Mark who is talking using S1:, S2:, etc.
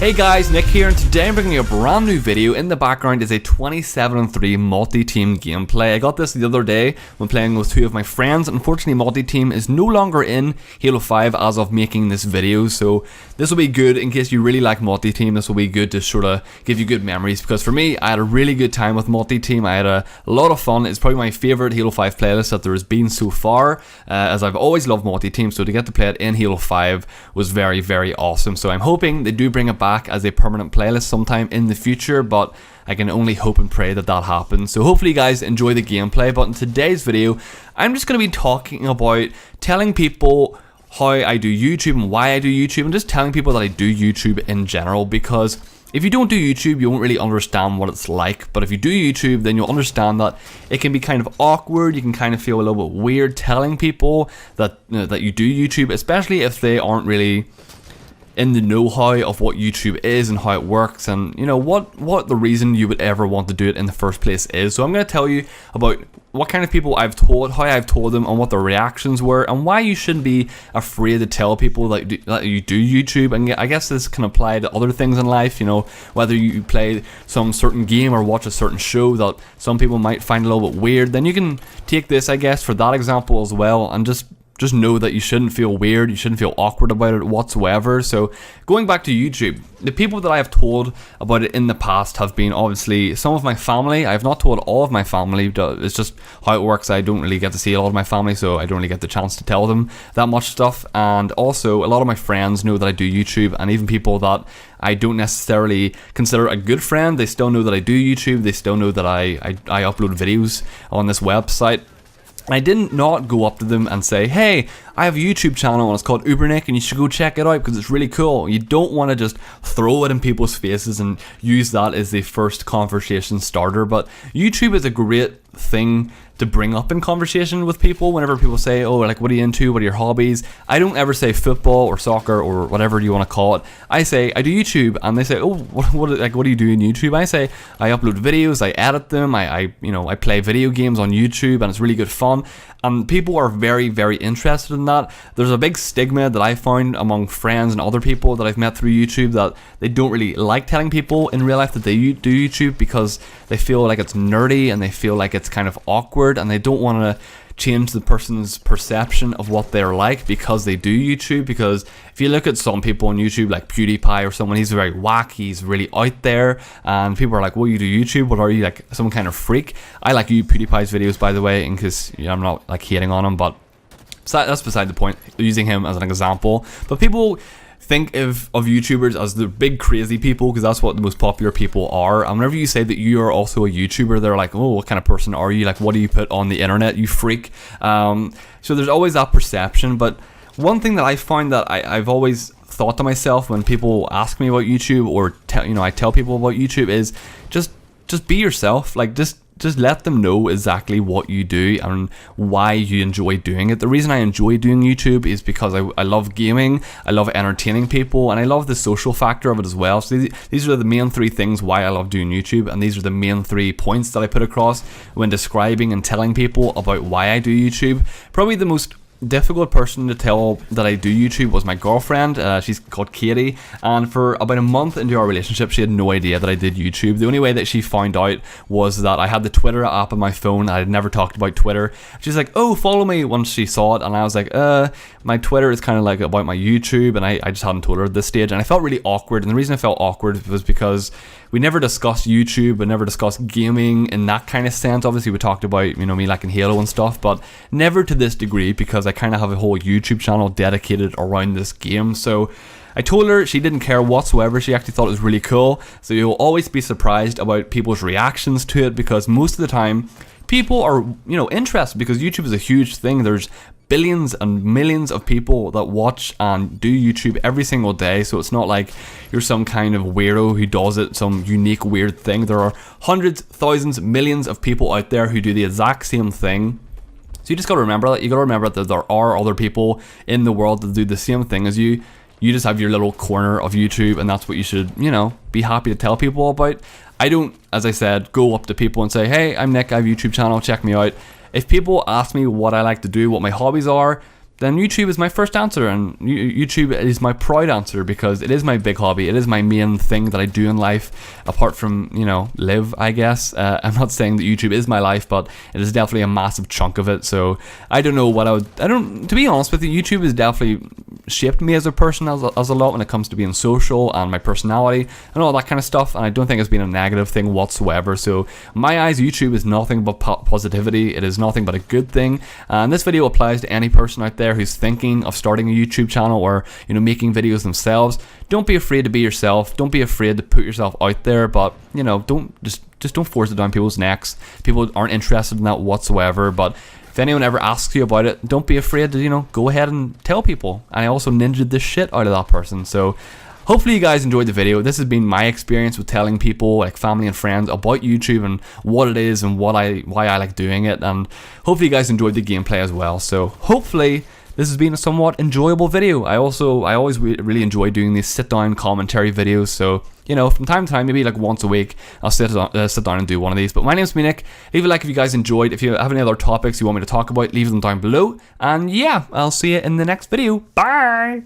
S1: Hey guys, Nick here, and today I'm bringing you a brand new video. In the background is a 27-3 multi-team gameplay. I got this the other day when playing with two of my friends. Unfortunately, multi-team is no longer in Halo 5 as of making this video, so this will be good in case you really like multi-team. This will be good to sort of give you good memories, because for me, I had a really good time with multi-team. I had a lot of fun. It's probably my favourite Halo 5 playlist that there has been so far, as I've always loved multi-team, so to get to play it in Halo 5 was very, very awesome. So I'm hoping they do bring it back as a permanent playlist sometime in the future, but I can only hope and pray that that happens. So hopefully you guys enjoy the gameplay. But in today's video, I'm just going to be talking about telling people how I do YouTube and why I do YouTube, and just telling people that I do YouTube in general, because if you don't do YouTube, you won't really understand what it's like. But if you do YouTube, then you'll understand that it can be kind of awkward. You can kind of feel a little bit weird telling people that that you do YouTube, especially if they aren't really in the know-how of what YouTube is and how it works, and you know what the reason you would ever want to do it in the first place is. So I'm going to tell you about what kind of people I've told, how I've told them, and what their reactions were, and why you shouldn't be afraid to tell people that you do YouTube. And I guess this can apply to other things in life, you know, whether you play some certain game or watch a certain show that some people might find a little bit weird, then you can take this, I guess, for that example as well, and just know that you shouldn't feel weird, you shouldn't feel awkward about it whatsoever. So going back to YouTube, the people that I have told about it in the past have been obviously some of my family. I have not told all of my family. It's just how it works. I don't really get to see a lot of my family, so I don't really get the chance to tell them that much stuff. And also a lot of my friends know that I do YouTube, and even people that I don't necessarily consider a good friend, they still know that I do YouTube. They still know that I upload videos on this website. I did not go up to them and say, hey, I have a YouTube channel and it's called UberNick and you should go check it out because it's really cool. You don't want to just throw it in people's faces and use that as the first conversation starter. But YouTube is a great thing to bring up in conversation with people. Whenever people say, oh, like, what are you into? What are your hobbies? I don't ever say football or soccer or whatever you want to call it. I say I do YouTube, and they say, oh, what do you do on YouTube? I say I upload videos, I edit them, I play video games on YouTube, and it's really good fun. And people are very, very interested in that. There's a big stigma that I found among friends and other people that I've met through YouTube, that they don't really like telling people in real life that they do YouTube, because they feel like it's nerdy and they feel like it's kind of awkward, and they don't want to change the person's perception of what they're like because they do YouTube. Because if you look at some people on YouTube, like PewDiePie or someone, he's very wacky, he's really out there, and people are like, well, you do YouTube, what are you, like some kind of freak? I like PewDiePie's videos, by the way, in case I'm not like hating on him, but that's beside the point, using him as an example. But people think of YouTubers as the big crazy people, because that's what the most popular people are. And whenever you say that you are also a YouTuber, they're like, oh, what kind of person are you? Like, what do you put on the internet, you freak? So there's always that perception. But one thing that I find that I've always thought to myself when people ask me about YouTube, or I tell people about YouTube, is just be yourself. Like, just let them know exactly what you do and why you enjoy doing it. The reason I enjoy doing YouTube is because I love gaming, I love entertaining people, and I love the social factor of it as well. So these are the main three things why I love doing YouTube, and these are the main 3 points that I put across when describing and telling people about why I do YouTube. Probably the most difficult person to tell that I do YouTube was my girlfriend. She's called Katie, and for about a month into our relationship, she had no idea that I did YouTube. The only way that she found out was that I had the Twitter app on my phone. I had never talked about Twitter. She's like, oh, follow me, once she saw it, and I was like, my Twitter is kind of like about my YouTube, and I just hadn't told her at this stage, and I felt really awkward. And the reason I felt awkward was because we never discussed YouTube, we never discussed gaming in that kind of sense. Obviously we talked about, me liking Halo and stuff, but never to this degree, because I kind of have a whole YouTube channel dedicated around this game. So I told her, she didn't care whatsoever. She actually thought it was really cool. So you'll always be surprised about people's reactions to it, because most of the time people are, interested, because YouTube is a huge thing. There's billions and millions of people that watch and do YouTube every single day, so it's not like you're some kind of weirdo who does it, some unique weird thing. There are hundreds, thousands, millions of people out there who do the exact same thing. So you just got to remember that. You got to remember that there are other people in the world that do the same thing as you. You just have your little corner of YouTube, and that's what you should, be happy to tell people about. I don't, as I said, go up to people and say, hey, I'm Nick, I have a YouTube channel, check me out. If people ask me what I like to do, what my hobbies are, then YouTube is my first answer, and YouTube is my proud answer, because it is my big hobby. It is my main thing that I do in life, apart from, live, I guess. I'm not saying that YouTube is my life, but it is definitely a massive chunk of it. So I don't know what to be honest with you, YouTube has definitely shaped me as a person as a lot when it comes to being social and my personality and all that kind of stuff, and I don't think it's been a negative thing whatsoever. So in my eyes, YouTube is nothing but positivity. It is nothing but a good thing, and this video applies to any person out there who's thinking of starting a YouTube channel or making videos themselves. Don't be afraid to be yourself. Don't be afraid to put yourself out there, but don't just don't force it down people's necks. People aren't interested in that whatsoever. But if anyone ever asks you about it, don't be afraid to go ahead and tell people. And I also ninja'd the shit out of that person. So hopefully you guys enjoyed the video. This has been my experience with telling people, like family and friends, about YouTube and what it is and why I like doing it. And hopefully you guys enjoyed the gameplay as well. So hopefully this has been a somewhat enjoyable video. I always really enjoy doing these sit down commentary videos. So from time to time, maybe like once a week, I'll sit down and do one of these. But my name's UberNick. Leave a like if you guys enjoyed. If you have any other topics you want me to talk about, leave them down below. And yeah, I'll see you in the next video. Bye.